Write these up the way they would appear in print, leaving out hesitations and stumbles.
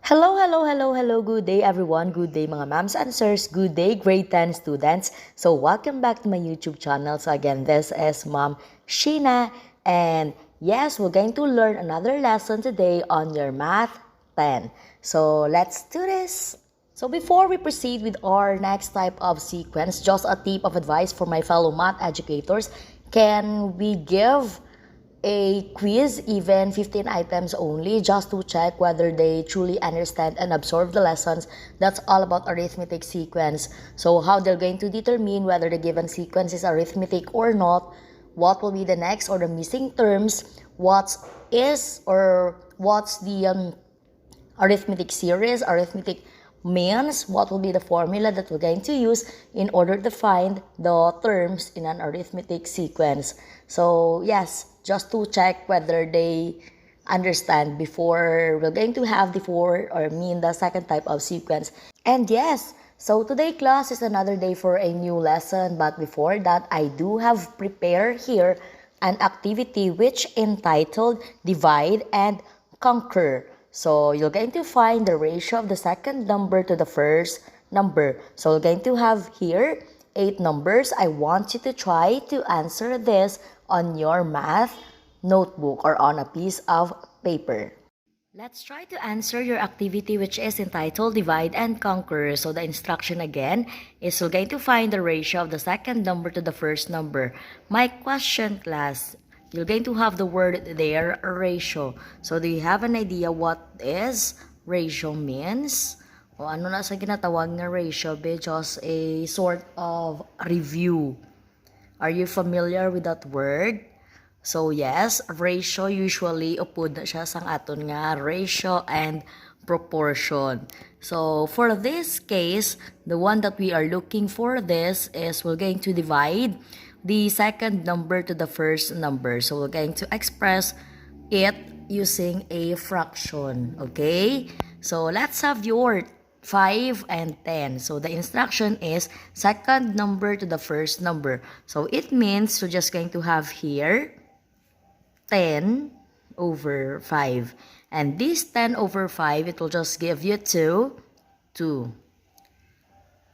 Hello, hello, hello, hello. Good day, everyone. Good day, mga ma'ams and sirs. Good day, grade 10 students. So, welcome back to my YouTube channel. So, again, this is Mom Sheena. And yes, we're going to learn another lesson today on your Math 10. So, let's do this. So, before we proceed with our next type of sequence, just a tip of advice for my fellow math educators. Can we give a quiz, even 15 items only, just to check whether they truly understand and absorb the lessons? That's all about arithmetic sequence. So how they're going to determine whether the given sequence is arithmetic or not, what will be the next or the missing terms, what's the arithmetic series, arithmetic means, what will be the formula that we're going to use in order to find the terms in an arithmetic sequence. So yes, just to check whether they understand before we're going to have the second type of sequence. And yes, so today class is another day for a new lesson, but before that I do have prepared here an activity which entitled Divide and Conquer. So you're going to find the ratio of the second number to the first number. So we're going to have here 8 numbers. I want you to try to answer this on your math notebook or on a piece of paper. Let's try to answer your activity which is entitled Divide and Conquer. So the instruction again is we're going to find the ratio of the second number to the first number. My question, class, you're going to have the word there, ratio. So do you have an idea what is ratio means? O ano na sa ginatawag na ratio? Just a sort of review. Are you familiar with that word? So yes, ratio usually upod na siya sang aton nga ratio and proportion. So for this case, the one that we are looking for this is we're going to divide the second number to the first number. So we're going to express it using a fraction. Okay? So let's have your 5 and 10. So the instruction is second number to the first number. So it means we're just going to have here 10 over 5. And this 10 over 5, it will just give you 2.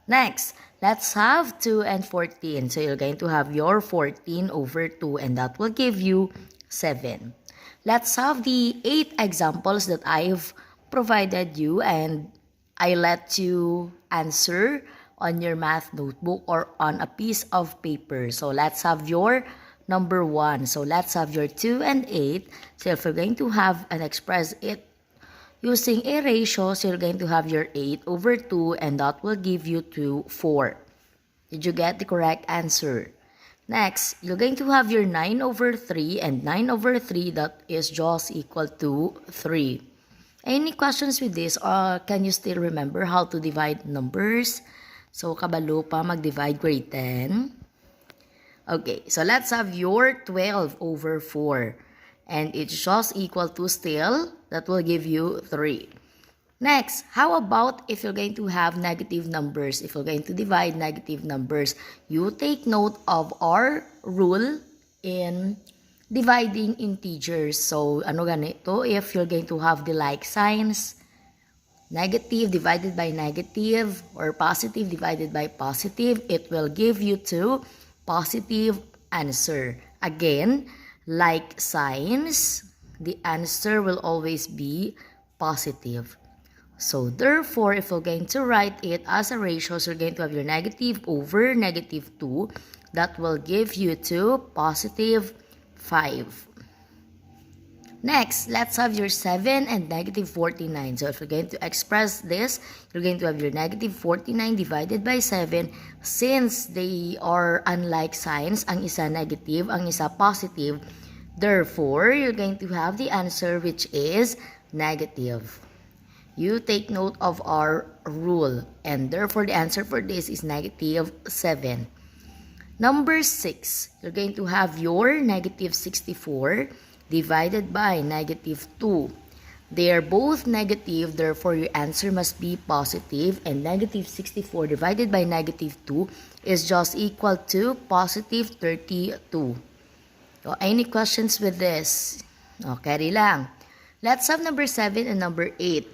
Next, let's have 2 and 14. So you're going to have your 14 over 2 and that will give you 7. Let's have the 8 examples that I've provided you and I let you answer on your math notebook or on a piece of paper. So let's have your number 1. So let's have your 2 and 8. So if we're going to have and express it using a ratio, so you're going to have your 8 over 2 and that will give you 4. Did you get the correct answer? Next, you're going to have your 9 over 3 and 9 over 3 that is just equal to 3. Any questions with this or can you still remember how to divide numbers? So kabalo pa mag-divide grade 10? Okay, so let's have your 12 over 4. And it's just equal to still, that will give you 3. Next, how about if you're going to have negative numbers? If you're going to divide negative numbers, you take note of our rule in dividing integers. So, ano ganito? If you're going to have the like signs, negative divided by negative or positive divided by positive, it will give you to positive answer. Again, like signs, the answer will always be positive. So therefore, if we're going to write it as a ratio, so you're going to have your negative over negative 2, that will give you to positive 5. Next, let's have your 7 and negative 49. So if you're going to express this, you're going to have your negative 49 divided by 7. Since they are unlike signs, ang isa negative, ang isa positive, therefore, you're going to have the answer which is negative. You take note of our rule and therefore the answer for this is negative 7. Number 6, you're going to have your negative 64 divided by negative 2. They are both negative, therefore your answer must be positive, and negative 64 divided by negative 2 is just equal to positive 32. So, any questions with this? Okay lang. Let's have number 7 and number 8.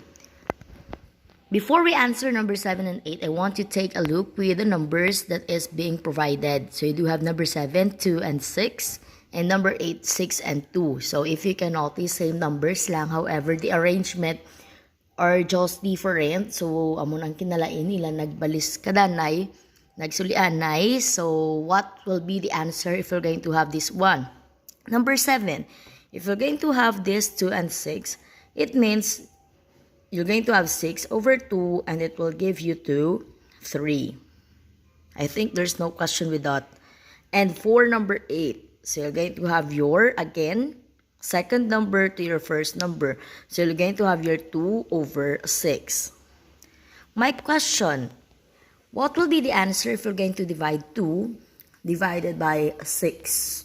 Before we answer number 7 and 8, I want to take a look with the numbers that is being provided. So you do have number 7, 2, and 6. And number 8, 6, and 2. So if you can notice, same numbers lang. However, the arrangement are just different. So amon ang kinalain nila, nagbalis kadanay, nagsulianay. So what will be the answer if you're going to have this one? Number 7. If you're going to have this 2 and 6, it means you're going to have 6 over 2 and it will give you 2, 3. I think there's no question with that. And for number 8, so you're going to have your, again, second number to your first number. So you're going to have your 2 over 6. My question, what will be the answer if you're going to divide 2 divided by 6?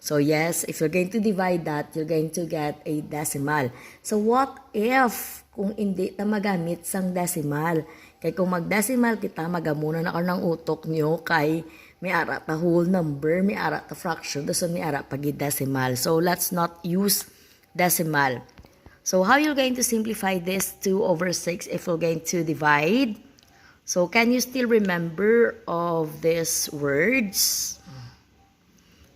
So yes, if you're going to divide that, you're going to get a decimal. So what if kung hindi ta magamit sang decimal? Kay kung mag-decimal kita, magamuna na ka ng utok nyo kay may ara ta whole number, may ara ta fraction, so may ara pag decimal. So let's not use decimal. So how you're going to simplify this 2 over 6 if you're going to divide? So can you still remember of these words?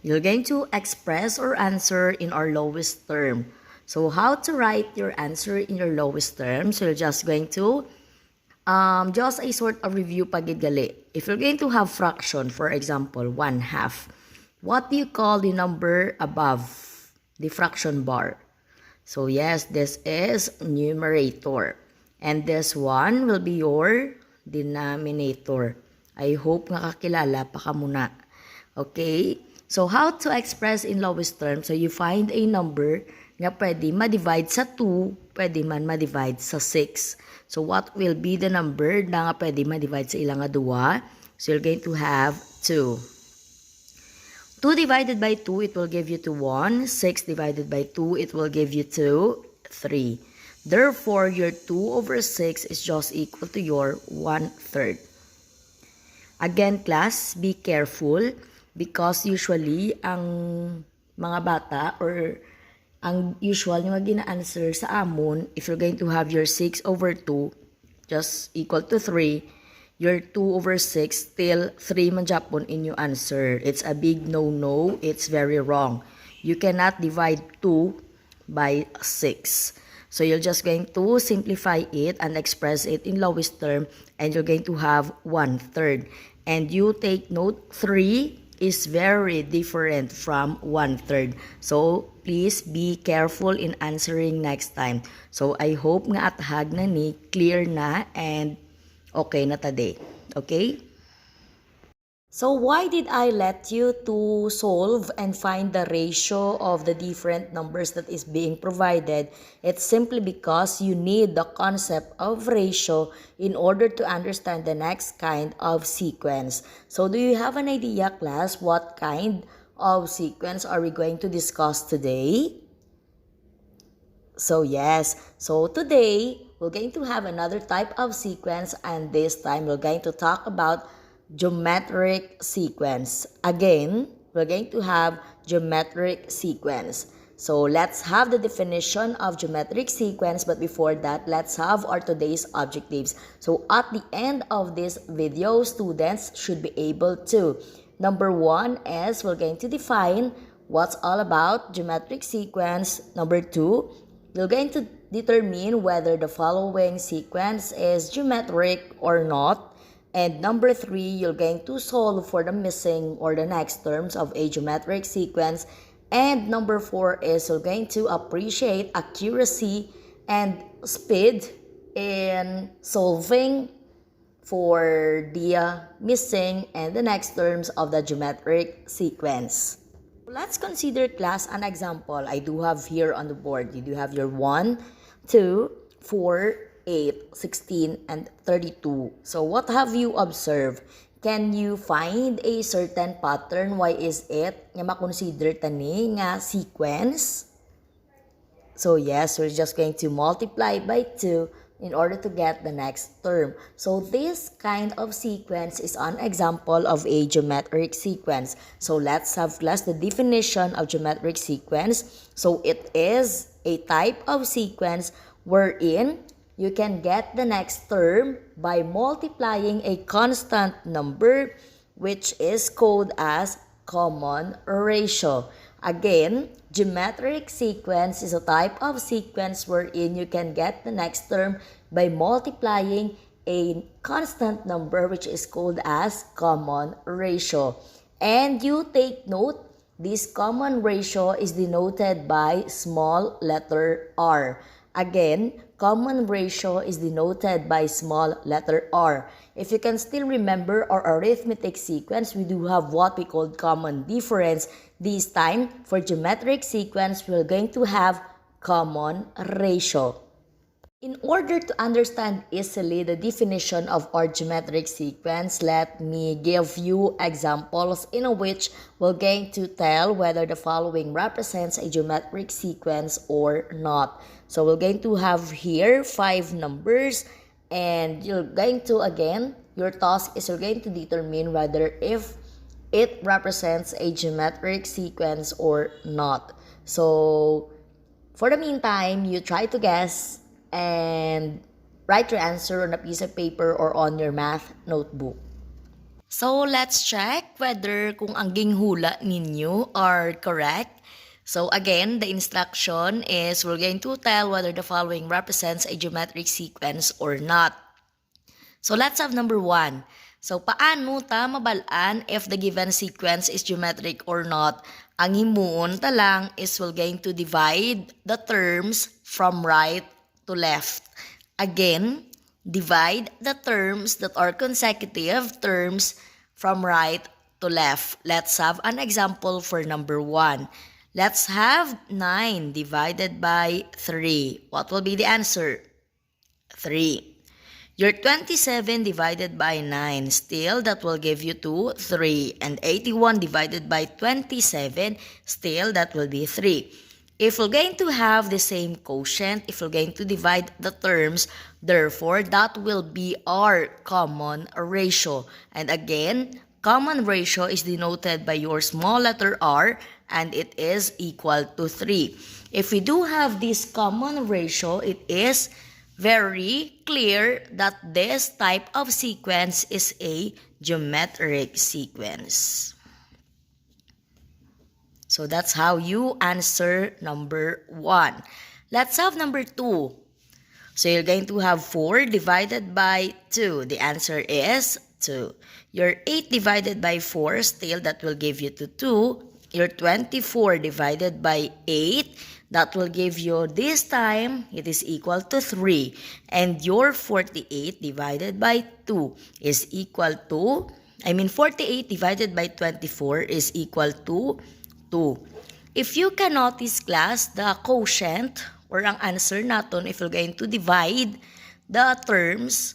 You're going to express or answer in our lowest term. So how to write your answer in your lowest term? So you're just going to, just a sort of review pagidgali. If you're going to have fraction, for example, 1/2, what do you call the number above the fraction bar? So yes, this is numerator. And this one will be your denominator. I hope nakakilala pa ka muna. Okay? So, how to express in lowest term? So, you find a number na pwede ma-divide sa 2, pwede man ma-divide sa 6. So, what will be the number na nga pwede ma-divide sa ilang duwa? So, you're going to have 2. 2 divided by 2, it will give you 1. 6 divided by 2, it will give you 2, 3. Therefore, your 2 over 6 is just equal to your 1/3. Again, class, be careful. Because usually, ang mga bata or ang usual yung gina-answer sa amon, if you're going to have your 6 over 2 just equal to 3, your 2 over 6 still 3 man Japon in your answer. It's a big no-no. It's very wrong. You cannot divide 2 by 6. So you're just going to simplify it and express it in lowest term and you're going to have 1/3. And you take note, 3 is very different from 1/3. So, please be careful in answering next time. So, I hope nga atahag na ni, clear na, and okay na today. Okay? So, why did I let you to solve and find the ratio of the different numbers that is being provided? It's simply because you need the concept of ratio in order to understand the next kind of sequence. So, do you have an idea, class, what kind of sequence are we going to discuss today? So, yes. So, today, we're going to have another type of sequence, and this time, we're going to talk about geometric sequence. Again, we're going to have geometric sequence. So let's have the definition of geometric sequence, but before that, let's have our today's objectives. So at the end of this video, students should be able to. Number 1 is we're going to define what's all about geometric sequence. Number 2, we're going to determine whether the following sequence is geometric or not. And number 3, you're going to solve for the missing or the next terms of a geometric sequence. And number 4 is you're going to appreciate accuracy and speed in solving for the missing and the next terms of the geometric sequence. Let's consider, class, an example. I do have here on the board. You do have your 1, 2, 4, 8, 16, and 32. So what have you observed? Can you find a certain pattern? Why is it nga makonsider tani nga sequence? So yes, we're just going to multiply by 2 in order to get the next term. So this kind of sequence is an example of a geometric sequence. So let's have, class, the definition of geometric sequence. So it is a type of sequence wherein you can get the next term by multiplying a constant number which is called as common ratio. Again, geometric sequence is a type of sequence wherein you can get the next term by multiplying a constant number which is called as common ratio. And you take note, this common ratio is denoted by small letter r. Again, common ratio is denoted by small letter r. If you can still remember our arithmetic sequence, we do have what we call common difference. This time, for geometric sequence, we're going to have common ratio. In order to understand easily the definition of our geometric sequence, let me give you examples in which we're going to tell whether the following represents a geometric sequence or not. So we're going to have here 5 numbers, and you're going to, again, your task is you're going to determine whether if it represents a geometric sequence or not. So for the meantime, you try to guess and write your answer on a piece of paper or on your math notebook. So let's check whether kung ang ginghula ninyo are correct. So again, the instruction is we're going to tell whether the following represents a geometric sequence or not. So let's have number 1. So paano ta mabalaan if the given sequence is geometric or not? Ang himuon ta lang is we're going to divide the terms from right to left. Again, divide the terms that are consecutive terms from right to left. Let's have an example for number 1. Let's have 9 divided by 3. What will be the answer? 3. Your 27 divided by 9, still that will give you 2, 3. And 81 divided by 27, still that will be 3. If we're going to have the same quotient, if we're going to divide the terms, therefore, that will be our common ratio. And again, common ratio is denoted by your small letter r, and it is equal to 3. If we do have this common ratio, it is very clear that this type of sequence is a geometric sequence. So that's how you answer number 1. Let's have number 2. So you're going to have 4 divided by 2. The answer is 2. Your 8 divided by 4, still that will give you to 2. Your 24 divided by 8, that will give you this time, it is equal to 3. And your 48 divided by 2 is equal to, 48 divided by 24 is equal to 2. If you can notice, class, the quotient or ang answer naton if we're going to divide the terms,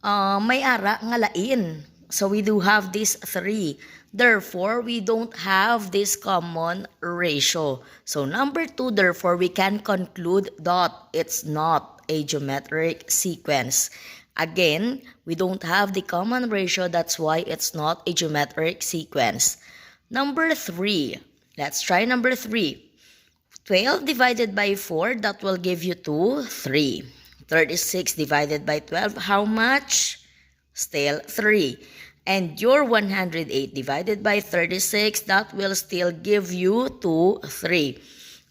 may ara nga lain. So we do have this 3. Therefore, we don't have this common ratio. So number 2, therefore, we can conclude that it's not a geometric sequence. Again, we don't have the common ratio, that's why it's not a geometric sequence. Number 3. Let's try number 3. 12 divided by 4, that will give you 2, 3. 36 divided by 12, how much? Still 3. And your 108 divided by 36, that will still give you 2, 3.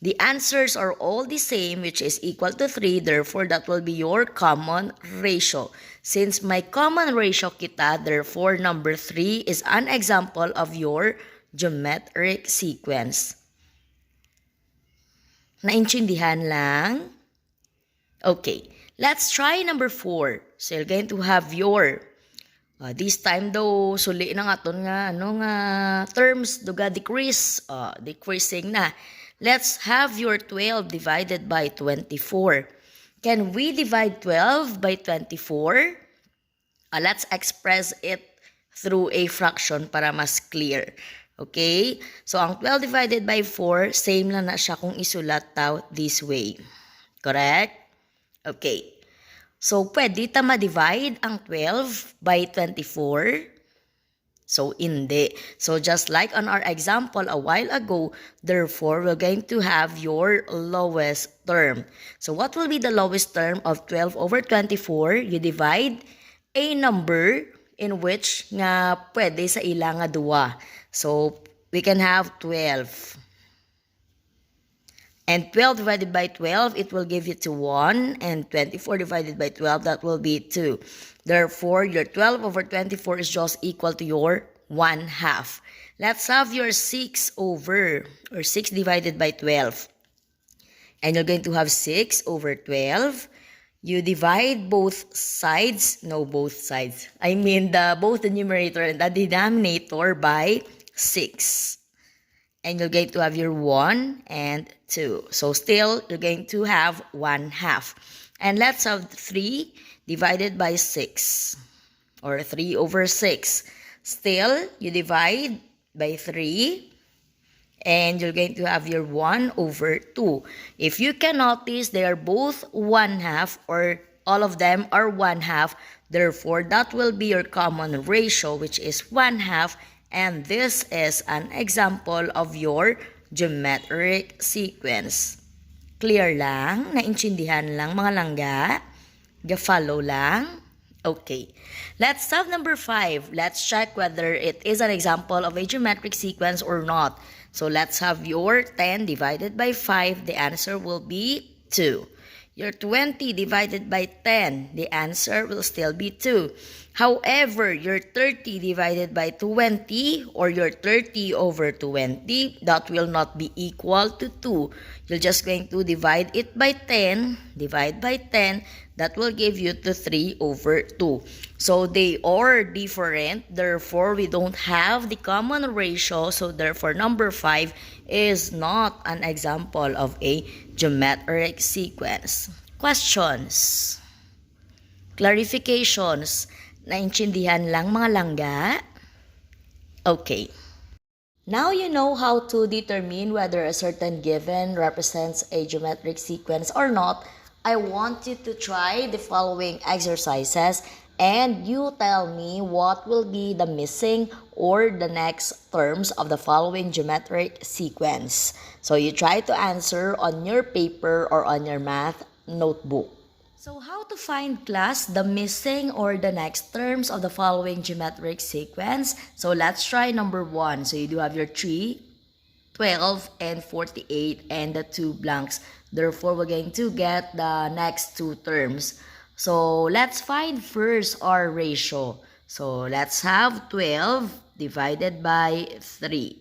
The answers are all the same, which is equal to 3. Therefore, that will be your common ratio. Since my common ratio kita, therefore, number 3 is an example of your geometric sequence. Naintindihan lang? Okay, let's try number 4. So you're going to have your, this time daw, suli na nga ton nga, terms, duga decrease, decreasing na. Let's have your 12 divided by 24. Can we divide 12 by 24? Let's express it through a fraction para mas clear. Okay? So, ang 12 divided by 4, same lang na siya kung isulat taw this way. Correct? Okay. So, pwede ta ma-divide ang 12 by 24. So, hindi. So, just like on our example a while ago, therefore, we're going to have your lowest term. So, what will be the lowest term of 12 over 24? You divide a number in which nga pwede sa ila nga duwa. So, we can have 12. And 12 divided by 12, it will give you to 1. And 24 divided by 12, that will be 2. Therefore, your 12 over 24 is just equal to your 1/2. Let's have your 6 over, or 6 divided by 12. And you're going to have 6 over 12. You divide both sides, no, both sides. I mean, both the numerator and the denominator by 6. And you're going to have your 1 and 2. So still, you're going to have 1/2. And let's have 3 divided by 6. Or 3 over 6. Still, you divide by 3. And you're going to have your 1 over 2. If you can notice, they are both 1/2 or all of them are 1/2. Therefore, that will be your common ratio, which is 1/2. And this is an example of your geometric sequence. Clear lang? Naintindihan lang mga langga? Ga-follow lang? Okay. Let's have number 5. Let's check whether it is an example of a geometric sequence or not. So let's have your 10 divided by 5. The answer will be 2. Your 20 divided by 10. The answer will still be 2. However, your 30 divided by 20 or your 30 over 20, that will not be equal to 2. You're just going to divide it by 10. Divide by 10. That will give you to 3 over 2. So they are different. Therefore, we don't have the common ratio. So therefore, number 5 is not an example of a geometric sequence. Questions? Clarifications? Naintindihan lang mga langga? Okay. Now you know how to determine whether a certain given represents a geometric sequence or not. I want you to try the following exercises and you tell me what will be the missing or the next terms of the following geometric sequence. So you try to answer on your paper or on your math notebook. So how to find, class, the missing or the next terms of the following geometric sequence? So let's try number 1. So you do have your 3, 12, and 48 and the 2 blanks. Therefore, we're going to get the next 2 terms. So let's find first our ratio. So let's have 12 divided by 3.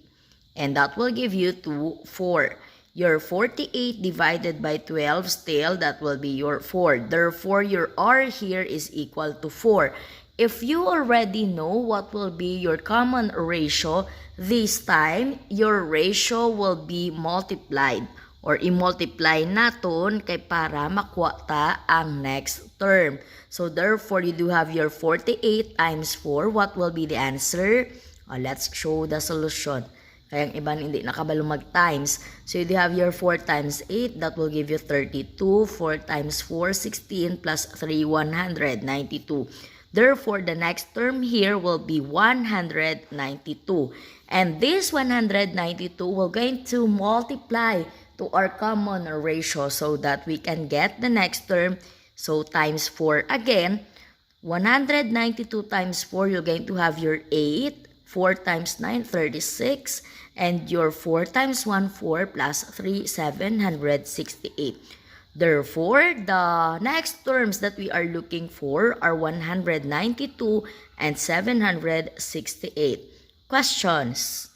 And that will give you 4. Your 48 divided by 12, still that will be your 4. Therefore, your R here is equal to 4. If you already know what will be your common ratio, this time, your ratio will be multiplied. Or i-multiply naton kay para makuha ta ang next term. So therefore, you do have your 48 times 4. What will be the answer? Let's show the solution. Kaya ang iban hindi nakabalo mag-times. So you do have your 4 times 8. That will give you 32. 4 times 4, 16 plus 3, 192. Therefore, the next term here will be 192. And this 192 we're going to multiply to our common ratio so that we can get the next term. So times 4 again. 192 times 4, you're going to have your 8. 4 times 9, 36. And your 4 times 1, 4 plus 3, 768. Therefore, the next terms that we are looking for are 192 and 768. Questions?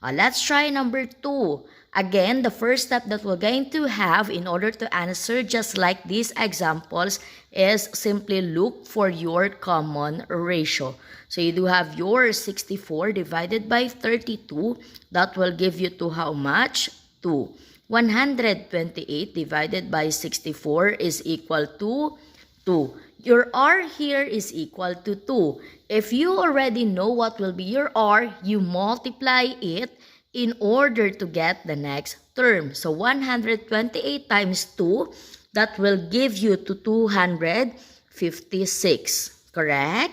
Let's try number 2. Again, the first step that we're going to have in order to answer just like these examples is simply look for your common ratio. So you do have your 64 divided by 32. That will give you to how much? 2. 128 divided by 64 is equal to 2. Your R here is equal to 2. If you already know what will be your R, you multiply it in order to get the next term. So 128 times 2, that will give you to 256. Correct?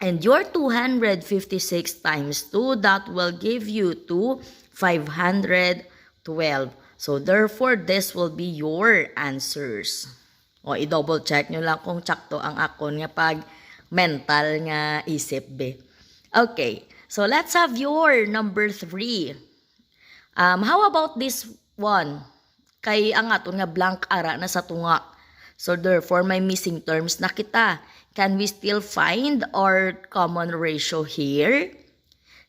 And your 256 times 2, that will give you to 512. So therefore, this will be your answers. O, i-double check nyo lang kung tsakto ang akon nga pag mental nga isip be. Okay, so let's have your number 3. How about this one? Kay ang aton nga blank ara na sa tunga. So therefore, may missing terms na kita. Can we still find our common ratio here?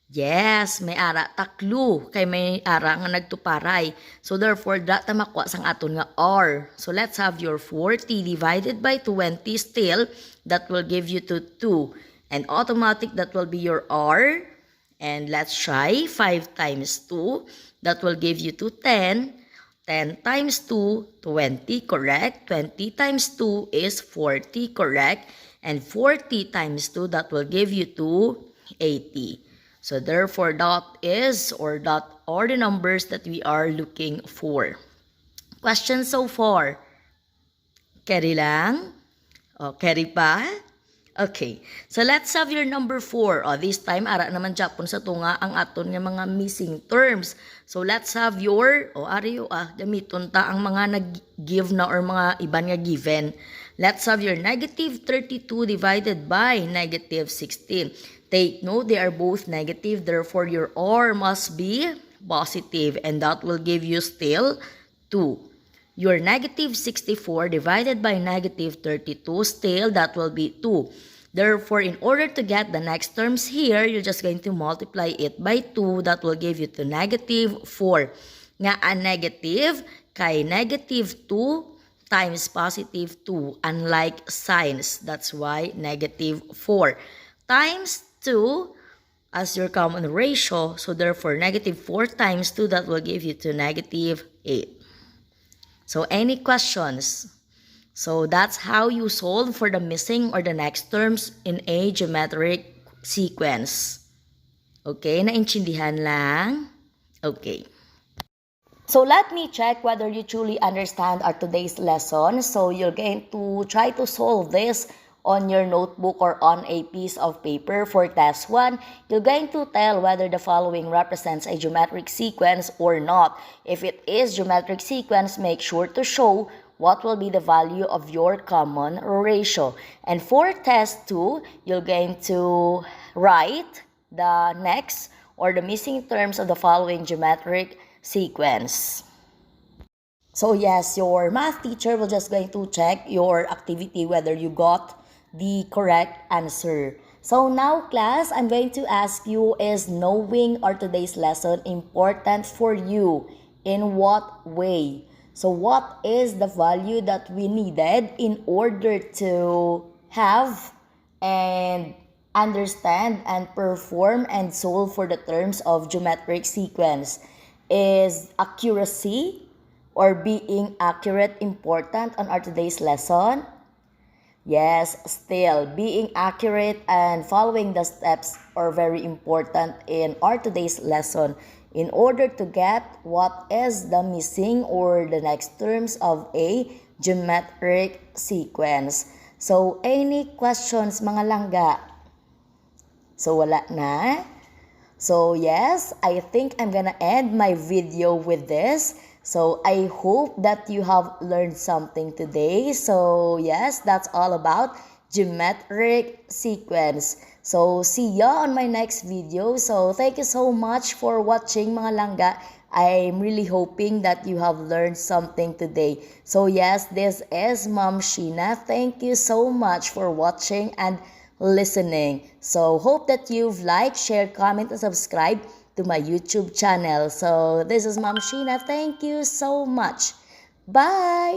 Yes, may ara taklu. Kay may ara nga nagtuparay. So therefore, data makuha sang aton nga R. So let's have your 40 divided by 20 still. That will give you to 2. And automatic, that will be your R. And let's try 5 times 2. That will give you to 10. 10 times 2, 20, correct? 20 times 2 is 40, correct? And 40 times 2, that will give you to 80. So therefore, that is, or that are the numbers that we are looking for. Questions so far? Carry lang? O, carry pa? Okay, so let's have your number 4. O, this time, ara naman Japon sa tunga ang aton nga mga missing terms. So let's have your, ariyo gamiton ta ang mga nag-give na or mga iban nga given. Let's have your negative 32 divided by negative 16. Take note, they are both negative, therefore your R must be positive, and that will give you still 2. Your negative 64 divided by negative 32, still that will be 2. Therefore, in order to get the next terms here, you're just going to multiply it by 2. That will give you to negative 4. Nga ang negative kay negative 2 times positive 2. Unlike signs, that's why negative 4. Times 2 as your common ratio. So therefore, negative 4 times 2, that will give you to negative 8. So any questions? So that's how you solve for the missing or the next terms in a geometric sequence. Okay, naintindihan lang? Okay. So let me check whether you truly understand our today's lesson. So you're going to try to solve this on your notebook or on a piece of paper for test 1. You're going to tell whether the following represents a geometric sequence or not. If it is geometric sequence, make sure to show what will be the value of your common ratio. And for test 2, you're going to write the next or the missing terms of the following geometric sequence. So yes, your math teacher will just going to check your activity whether you got the correct answer. So now class, I'm going to ask you, is knowing our today's lesson important for you? In what way? So what is the value that we needed in order to have and understand and perform and solve for the terms of geometric sequence? Is accuracy or being accurate important on our today's lesson? Yes, still, being accurate and following the steps are very important in our today's lesson in order to get what is the missing or the next terms of a geometric sequence. So, any questions mga langga? So, wala na? So, yes, I think I'm gonna end my video with this. So, I hope that you have learned something today. So, yes, that's all about geometric sequence. So, see ya on my next video. So, thank you so much for watching mga langga. I'm really hoping that you have learned something today. So, yes, this is Mom Sheena. Thank you so much for watching and listening. So, hope that you've liked, shared, comment, and subscribed to my YouTube channel. So this is Mom Sheena. Thank you so much. Bye!